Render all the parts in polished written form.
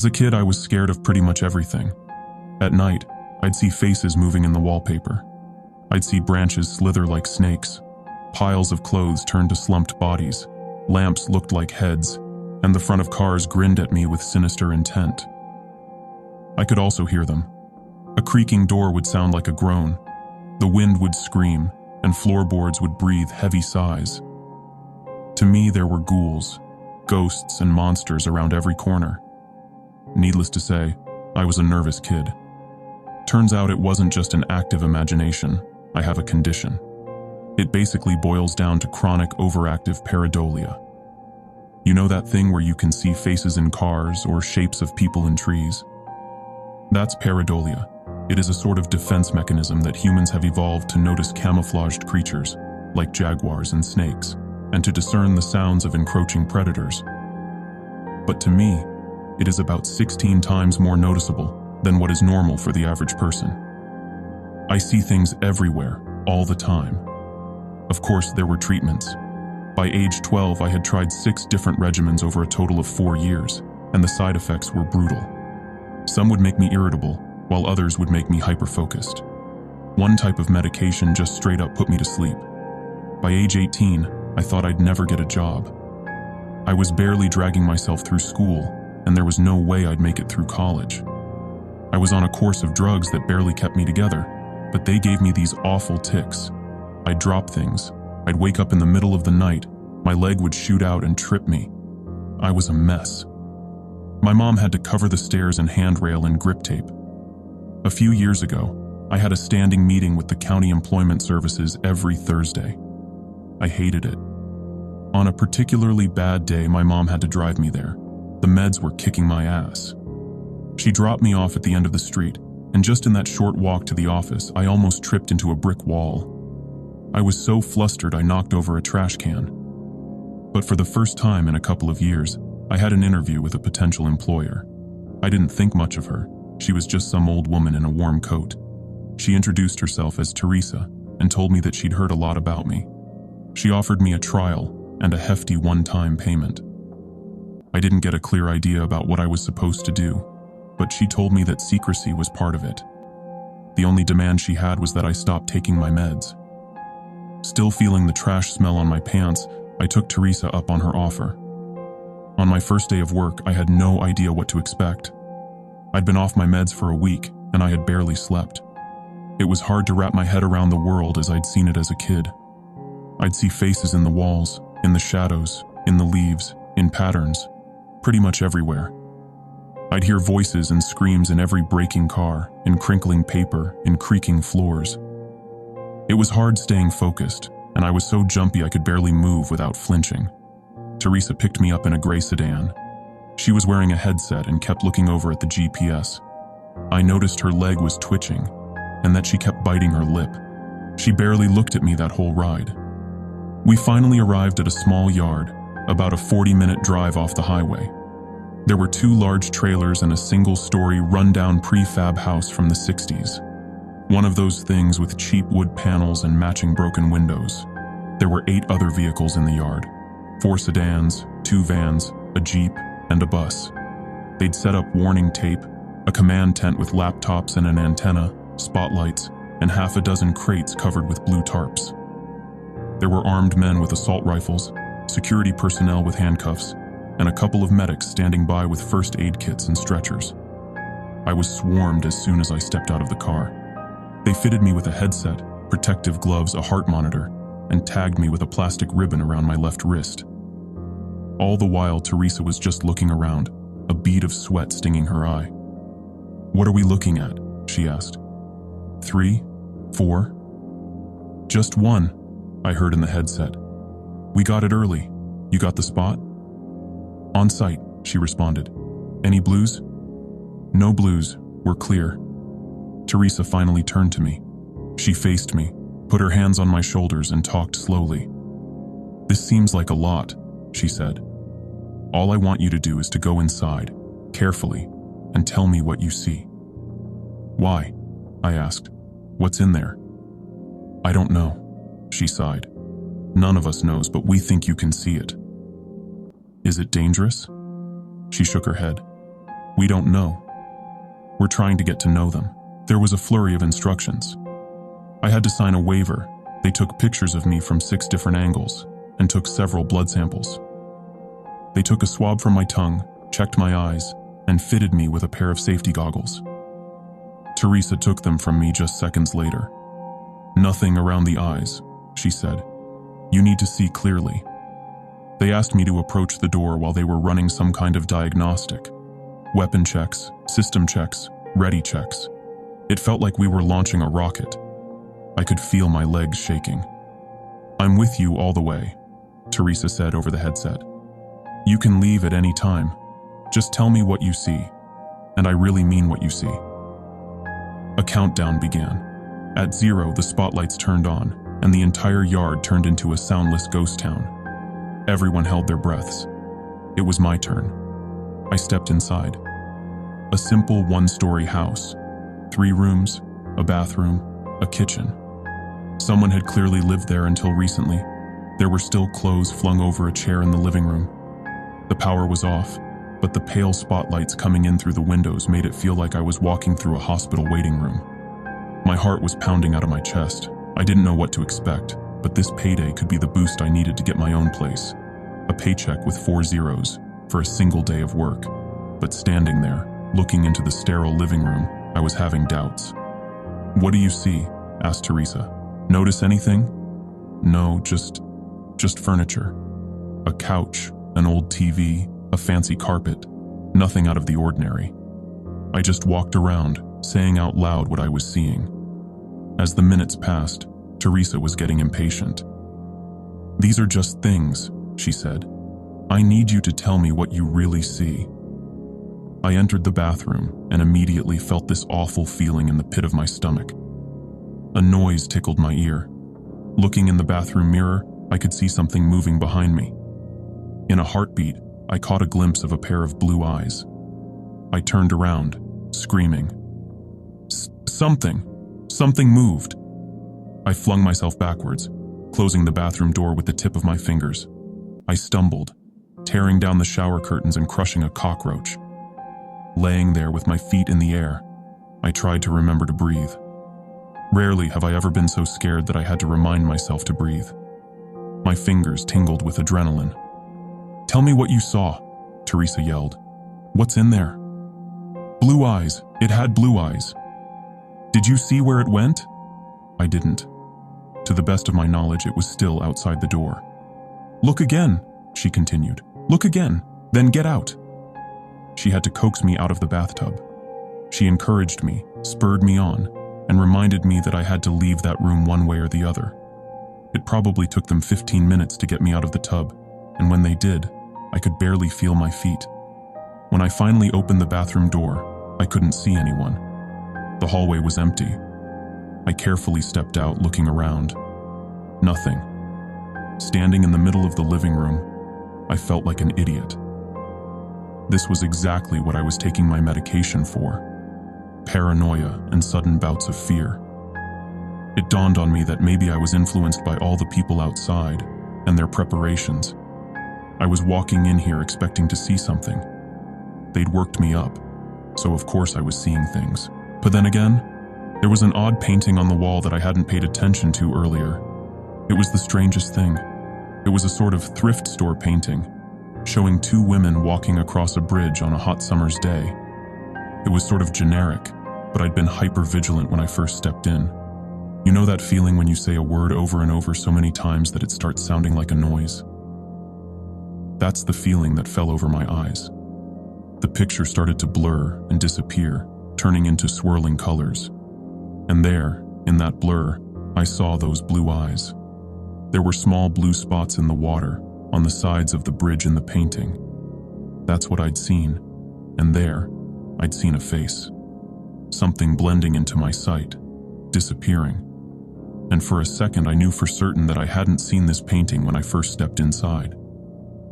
As a kid, I was scared of pretty much everything. At night, I'd see faces moving in the wallpaper. I'd see branches slither like snakes, piles of clothes turned to slumped bodies, lamps looked like heads, and the front of cars grinned at me with sinister intent. I could also hear them. A creaking door would sound like a groan, the wind would scream, and floorboards would breathe heavy sighs. To me, there were ghouls, ghosts, and monsters around every corner. Needless to say, I was a nervous kid. Turns out it wasn't just an active imagination. I have a condition. It basically boils down to chronic overactive pareidolia. You know that thing where you can see faces in cars or shapes of people in trees? That's pareidolia. It is a sort of defense mechanism that humans have evolved to notice camouflaged creatures, like jaguars and snakes, and to discern the sounds of encroaching predators. But to me, it is about 16 times more noticeable than what is normal for the average person. I see things everywhere, all the time. Of course, there were treatments. By age 12, I had tried 6 different regimens over a total of 4 years, and the side effects were brutal. Some would make me irritable, while others would make me hyper-focused. One type of medication just straight up put me to sleep. By age 18, I thought I'd never get a job. I was barely dragging myself through school, and there was no way I'd make it through college. I was on a course of drugs that barely kept me together, but they gave me these awful tics. I'd drop things. I'd wake up in the middle of the night, my leg would shoot out and trip me. I was a mess. My mom had to cover the stairs and handrail in grip tape. A few years ago, I had a standing meeting with the county employment services every Thursday. I hated it. On a particularly bad day, my mom had to drive me there. The meds were kicking my ass. She dropped me off at the end of the street, and just in that short walk to the office, I almost tripped into a brick wall. I was so flustered I knocked over a trash can. But for the first time in a couple of years, I had an interview with a potential employer. I didn't think much of her. She was just some old woman in a warm coat. She introduced herself as Teresa and told me that she'd heard a lot about me. She offered me a trial and a hefty one-time payment. I didn't get a clear idea about what I was supposed to do, but she told me that secrecy was part of it. The only demand she had was that I stop taking my meds. Still feeling the trash smell on my pants, I took Teresa up on her offer. On my first day of work, I had no idea what to expect. I'd been off my meds for a week, and I had barely slept. It was hard to wrap my head around the world as I'd seen it as a kid. I'd see faces in the walls, in the shadows, in the leaves, in patterns, pretty much everywhere. I'd hear voices and screams in every braking car, in crinkling paper, in creaking floors. It was hard staying focused, and I was so jumpy I could barely move without flinching. Teresa picked me up in a gray sedan. She was wearing a headset and kept looking over at the GPS. I noticed her leg was twitching, and that she kept biting her lip. She barely looked at me that whole ride. We finally arrived at a small yard, about a 40-minute drive off the highway. There were 2 large trailers and a single-story, run-down prefab house from the 60s. One of those things with cheap wood panels and matching broken windows. There were 8 other vehicles in the yard. 4 sedans, 2 vans, a Jeep, and a bus. They'd set up warning tape, a command tent with laptops and an antenna, spotlights, and half a dozen crates covered with blue tarps. There were armed men with assault rifles, security personnel with handcuffs, and a couple of medics standing by with first aid kits and stretchers. I was swarmed as soon as I stepped out of the car. They fitted me with a headset, protective gloves, a heart monitor, and tagged me with a plastic ribbon around my left wrist. All the while, Teresa was just looking around, a bead of sweat stinging her eye. "What are we looking at?" she asked. 3? 4? "Just 1, I heard in the headset. "We got it early. You got the spot?" "On site," she responded. "Any blues?" "No blues. We're clear." Teresa finally turned to me. She faced me, put her hands on my shoulders, and talked slowly. "This seems like a lot," she said. "All I want you to do is to go inside, carefully, and tell me what you see." "Why?" I asked. "What's in there?" "I don't know," she sighed. "None of us knows, but we think you can see it." "Is it dangerous?" She shook her head. We don't know. We're trying to get to know them. There was a flurry of instructions. I had to sign a waiver. They took pictures of me from 6 different angles and took several blood samples. They took a swab from my tongue, checked my eyes, and fitted me with a pair of safety goggles. Teresa took them from me just seconds later. "Nothing around the eyes," she said. "You need to see clearly." They asked me to approach the door while they were running some kind of diagnostic. Weapon checks, system checks, ready checks. It felt like we were launching a rocket. I could feel my legs shaking. "I'm with you all the way," Teresa said over the headset. "You can leave at any time. Just tell me what you see. And I really mean what you see." A countdown began. At 0, the spotlights turned on, and the entire yard turned into a soundless ghost town. Everyone held their breaths. It was my turn. I stepped inside. A simple 1-story house. 3 rooms, a bathroom, a kitchen. Someone had clearly lived there until recently. There were still clothes flung over a chair in the living room. The power was off, but the pale spotlights coming in through the windows made it feel like I was walking through a hospital waiting room. My heart was pounding out of my chest. I didn't know what to expect, but this payday could be the boost I needed to get my own place. A paycheck with 4 zeros for a single day of work. But standing there, looking into the sterile living room, I was having doubts. "What do you see?" asked Teresa. "Notice anything?" "No, just furniture. A couch, an old TV, a fancy carpet. Nothing out of the ordinary." I just walked around, saying out loud what I was seeing. As the minutes passed, Teresa was getting impatient. "These are just things," she said. "I need you to tell me what you really see." I entered the bathroom and immediately felt this awful feeling in the pit of my stomach. A noise tickled my ear. Looking in the bathroom mirror, I could see something moving behind me. In a heartbeat, I caught a glimpse of a pair of blue eyes. I turned around, screaming. Something moved. I flung myself backwards, closing the bathroom door with the tip of my fingers. I stumbled, tearing down the shower curtains and crushing a cockroach. Laying there with my feet in the air, I tried to remember to breathe. Rarely have I ever been so scared that I had to remind myself to breathe. My fingers tingled with adrenaline. "Tell me what you saw," Teresa yelled. "What's in there?" "Blue eyes. It had blue eyes." "Did you see where it went?" I didn't. To the best of my knowledge, it was still outside the door. "Look again," she continued. "Look again, then get out." She had to coax me out of the bathtub. She encouraged me, spurred me on, and reminded me that I had to leave that room one way or the other. It probably took them 15 minutes to get me out of the tub, and when they did, I could barely feel my feet. When I finally opened the bathroom door, I couldn't see anyone. The hallway was empty. I carefully stepped out, looking around. Nothing. Standing in the middle of the living room, I felt like an idiot. This was exactly what I was taking my medication for. Paranoia and sudden bouts of fear. It dawned on me that maybe I was influenced by all the people outside and their preparations. I was walking in here expecting to see something. They'd worked me up, so of course I was seeing things. But then again, there was an odd painting on the wall that I hadn't paid attention to earlier. It was the strangest thing. It was a sort of thrift store painting, showing 2 women walking across a bridge on a hot summer's day. It was sort of generic, but I'd been hyper-vigilant when I first stepped in. You know that feeling when you say a word over and over so many times that it starts sounding like a noise? That's the feeling that fell over my eyes. The picture started to blur and disappear, turning into swirling colors. And there, in that blur, I saw those blue eyes. There were small blue spots in the water, on the sides of the bridge in the painting. That's what I'd seen, and there, I'd seen a face. Something blending into my sight, disappearing. And for a second I knew for certain that I hadn't seen this painting when I first stepped inside.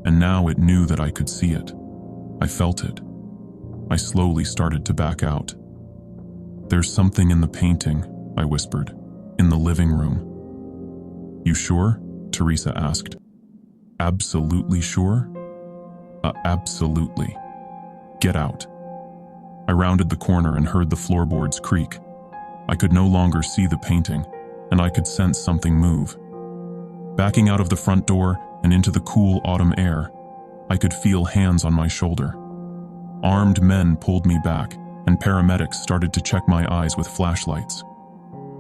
And now it knew that I could see it. I felt it. I slowly started to back out. "There's something in the painting," I whispered, "in the living room." "You sure?" Teresa asked. "Absolutely sure?" Absolutely. Get out." I rounded the corner and heard the floorboards creak. I could no longer see the painting, and I could sense something move. Backing out of the front door and into the cool autumn air, I could feel hands on my shoulder. Armed men pulled me back, and paramedics started to check my eyes with flashlights.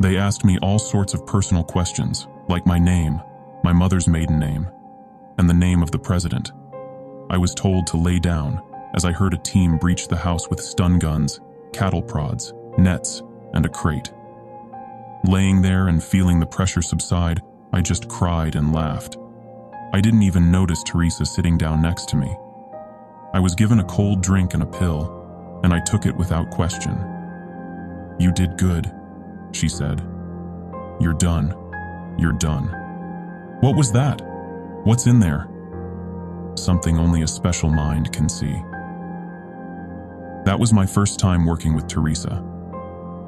They asked me all sorts of personal questions, like my name, my mother's maiden name, and the name of the president. I was told to lay down as I heard a team breach the house with stun guns, cattle prods, nets, and a crate. Laying there and feeling the pressure subside, I just cried and laughed. I didn't even notice Teresa sitting down next to me. I was given a cold drink and a pill, and I took it without question. "You did good," she said. "You're done. You're done." "What was that? What's in there?" "Something only a special mind can see." That was my first time working with Teresa.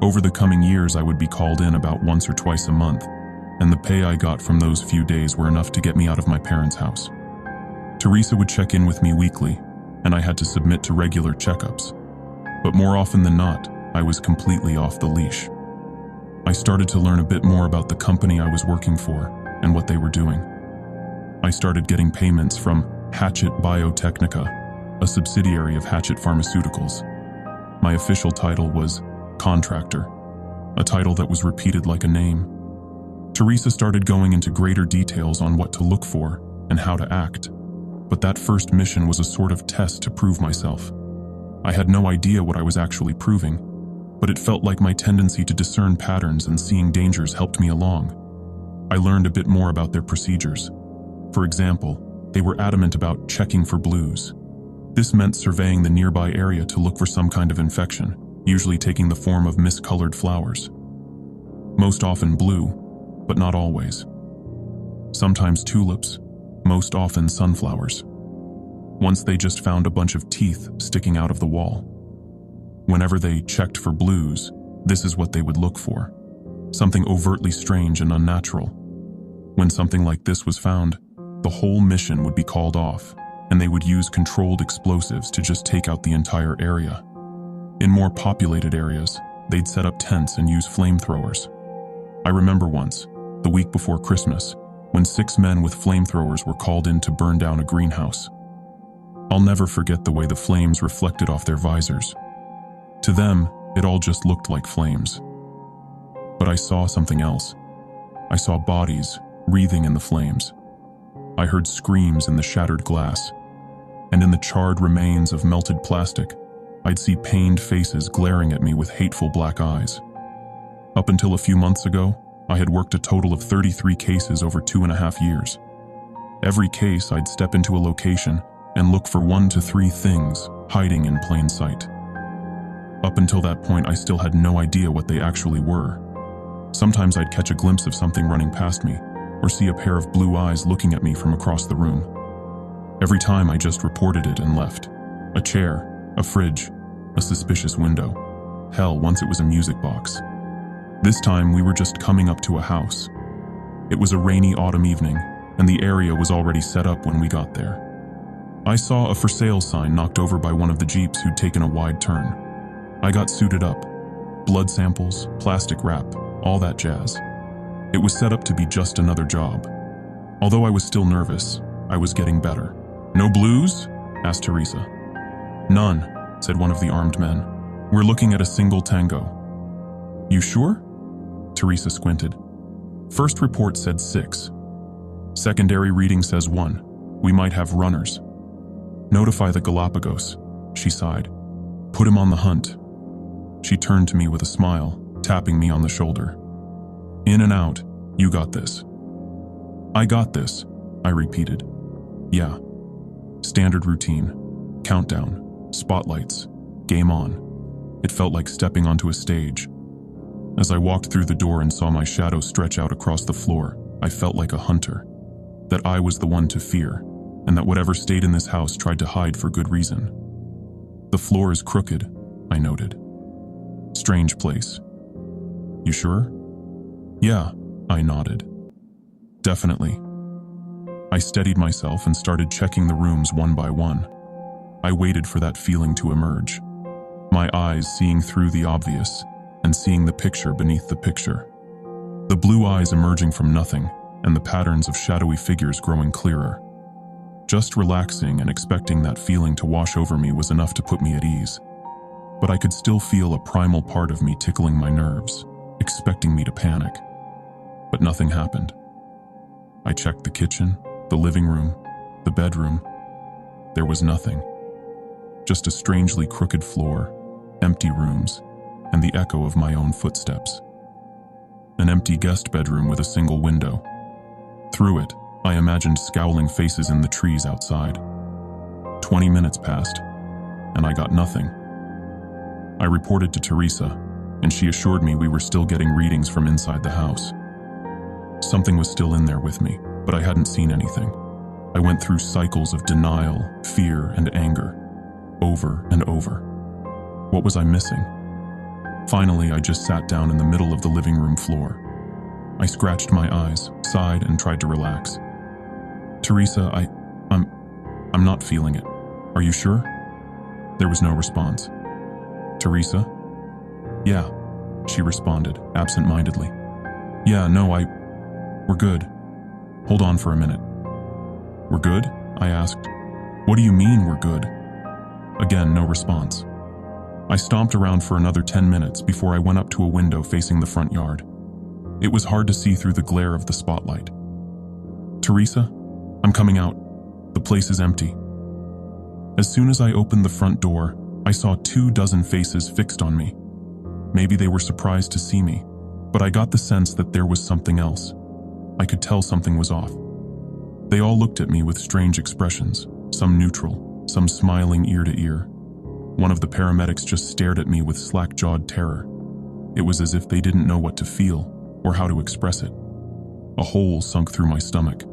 Over the coming years, I would be called in about once or twice a month, and the pay I got from those few days were enough to get me out of my parents' house. Teresa would check in with me weekly, and I had to submit to regular checkups. But more often than not, I was completely off the leash. I started to learn a bit more about the company I was working for and what they were doing. I started getting payments from Hatchet Biotechnica, a subsidiary of Hatchet Pharmaceuticals. My official title was contractor, a title that was repeated like a name. Teresa started going into greater details on what to look for and how to act, but that first mission was a sort of test to prove myself. I had no idea what I was actually proving, but it felt like my tendency to discern patterns and seeing dangers helped me along. I learned a bit more about their procedures. For example, they were adamant about checking for blues. This meant surveying the nearby area to look for some kind of infection, usually taking the form of miscolored flowers. Most often blue, but not always. Sometimes tulips, most often sunflowers. Once they just found a bunch of teeth sticking out of the wall. Whenever they checked for blues, this is what they would look for. Something overtly strange and unnatural. When something like this was found, the whole mission would be called off, and they would use controlled explosives to just take out the entire area. In more populated areas, they'd set up tents and use flamethrowers. I remember once, the week before Christmas, when 6 men with flamethrowers were called in to burn down a greenhouse. I'll never forget the way the flames reflected off their visors. To them, it all just looked like flames. But I saw something else. I saw bodies wreathing in the flames. I heard screams in the shattered glass, and in the charred remains of melted plastic, I'd see pained faces glaring at me with hateful black eyes. Up until a few months ago, I had worked a total of 33 cases over 2.5 years. Every case, I'd step into a location and look for 1 to 3 things hiding in plain sight. Up until that point, I still had no idea what they actually were. Sometimes I'd catch a glimpse of something running past me, or see a pair of blue eyes looking at me from across the room. Every time I just reported it and left. A chair, a fridge, a suspicious window. Hell, once it was a music box. This time we were just coming up to a house. It was a rainy autumn evening, and the area was already set up when we got there. I saw a for sale sign knocked over by one of the Jeeps who'd taken a wide turn. I got suited up. Blood samples, plastic wrap, all that jazz. It was set up to be just another job. Although I was still nervous, I was getting better. "No blues?" asked Teresa. "None," said one of the armed men. "We're looking at a single tango." "You sure?" Teresa squinted. "First report said 6. Secondary reading says 1. We might have runners." "Notify the Galapagos," she sighed. "Put him on the hunt." She turned to me with a smile, tapping me on the shoulder. "In and out, you got this." "I got this," I repeated. "Yeah." Standard routine. Countdown. Spotlights. Game on. It felt like stepping onto a stage. As I walked through the door and saw my shadow stretch out across the floor, I felt like a hunter. That I was the one to fear, and that whatever stayed in this house tried to hide for good reason. "The floor is crooked," I noted. "Strange place." "You sure?" "Yeah," I nodded. "Definitely." I steadied myself and started checking the rooms one by one. I waited for that feeling to emerge. my eyes seeing through the obvious and seeing the picture beneath the picture. The blue eyes emerging from nothing and the patterns of shadowy figures growing clearer. Just relaxing and expecting that feeling to wash over me was enough to put me at ease. But I could still feel a primal part of me tickling my nerves, expecting me to panic. But nothing happened. I checked the kitchen, the living room, the bedroom. There was nothing. Just a strangely crooked floor, empty rooms, and the echo of my own footsteps. An empty guest bedroom with a single window. Through it, I imagined scowling faces in the trees outside. 20 minutes passed, and I got nothing. I reported to Teresa, and she assured me we were still getting readings from inside the house. Something was still in there with me, but I hadn't seen anything. I went through cycles of denial, fear, and anger, over and over. What was I missing? Finally, I just sat down in the middle of the living room floor. I scratched my eyes, sighed, and tried to relax. Teresa, I'm not feeling it. Are you sure? There was no response. Teresa? Yeah, she responded, absent-mindedly. Yeah, no, we're good. Hold on for a minute. We're good? I asked. What do you mean we're good? Again, no response. I stomped around for another 10 minutes before I went up to a window facing the front yard. It was hard to see through the glare of the spotlight. Teresa, I'm coming out. The place is empty. As soon as I opened the front door, I saw 24 faces fixed on me. Maybe they were surprised to see me, but I got the sense that there was something else. I could tell something was off. They all looked at me with strange expressions, some neutral, some smiling ear to ear. One of the paramedics just stared at me with slack-jawed terror. It was as if they didn't know what to feel or how to express it. A hole sunk through my stomach.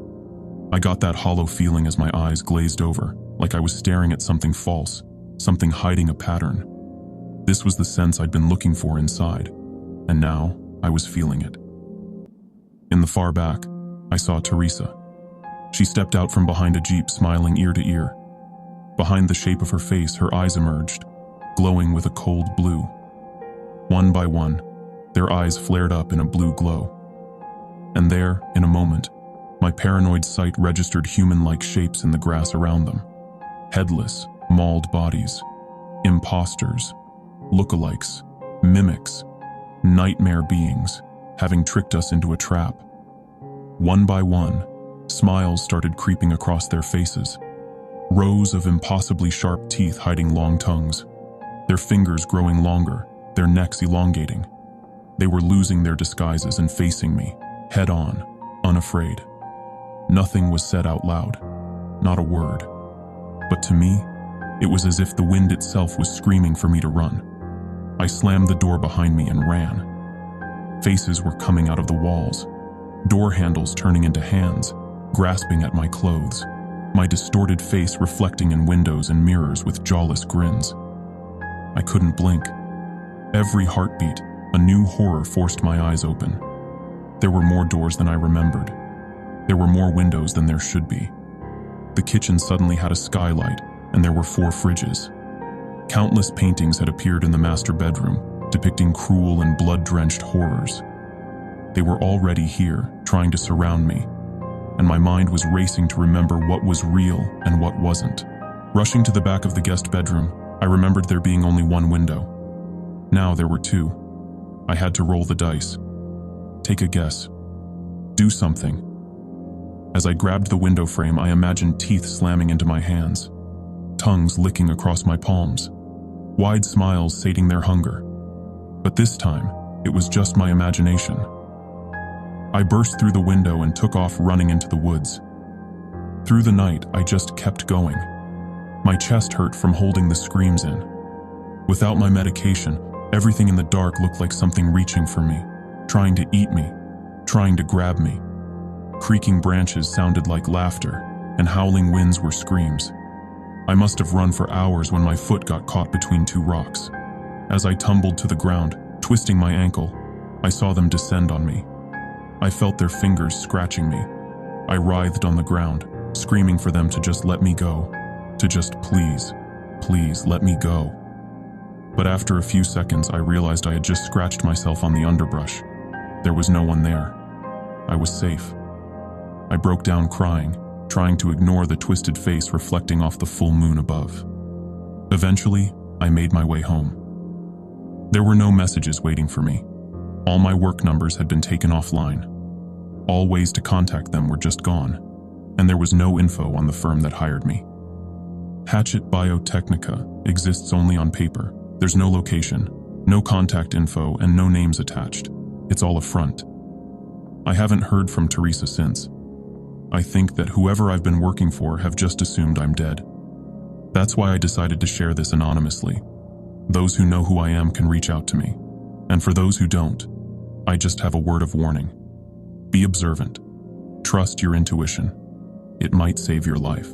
I got that hollow feeling as my eyes glazed over, like I was staring at something false, something hiding a pattern. This was the sense I'd been looking for inside, and now I was feeling it. In the far back, I saw Teresa. She stepped out from behind a Jeep, smiling ear to ear. Behind the shape of her face, her eyes emerged, glowing with a cold blue. One by one, their eyes flared up in a blue glow. And there, in a moment, my paranoid sight registered human-like shapes in the grass around them. Headless, mauled bodies, imposters, lookalikes, mimics, nightmare beings, having tricked us into a trap. One by one, smiles started creeping across their faces. Rows of impossibly sharp teeth hiding long tongues, their fingers growing longer, their necks elongating. They were losing their disguises and facing me, head on, unafraid. Nothing was said out loud, not a word. But to me, it was as if the wind itself was screaming for me to run. I slammed the door behind me and ran. Faces were coming out of the walls, door handles turning into hands, grasping at my clothes, my distorted face reflecting in windows and mirrors with jawless grins. I couldn't blink. Every heartbeat, a new horror forced my eyes open. There were more doors than I remembered. There were more windows than there should be. The kitchen suddenly had a skylight, and there were 4 fridges. Countless paintings had appeared in the master bedroom, depicting cruel and blood-drenched horrors. They were already here, trying to surround me, and my mind was racing to remember what was real and what wasn't. Rushing to the back of the guest bedroom, I remembered there being only 1 window. Now there were 2. I had to roll the dice. Take a guess. Do something. As I grabbed the window frame, I imagined teeth slamming into my hands, tongues licking across my palms, wide smiles sating their hunger. But this time, it was just my imagination. I burst through the window and took off running into the woods. Through the night, I just kept going. My chest hurt from holding the screams in. Without my medication, everything in the dark looked like something reaching for me, trying to eat me, trying to grab me. Creaking branches sounded like laughter, and howling winds were screams. I must have run for hours when my foot got caught between 2 rocks. As I tumbled to the ground, twisting my ankle, I saw them descend on me. I felt their fingers scratching me. I writhed on the ground, screaming for them to just let me go, to just please, please let me go. But after a few seconds, I realized I had just scratched myself on the underbrush. There was no one there. I was safe. I broke down crying, trying to ignore the twisted face reflecting off the full moon above. Eventually, I made my way home. There were no messages waiting for me. All my work numbers had been taken offline. All ways to contact them were just gone, and there was no info on the firm that hired me. Hatchet Biotechnica exists only on paper. There's no location, no contact info, and no names attached. It's all a front. I haven't heard from Teresa since. I think that whoever I've been working for have just assumed I'm dead. That's why I decided to share this anonymously. Those who know who I am can reach out to me. And for those who don't, I just have a word of warning. Be observant. Trust your intuition. It might save your life.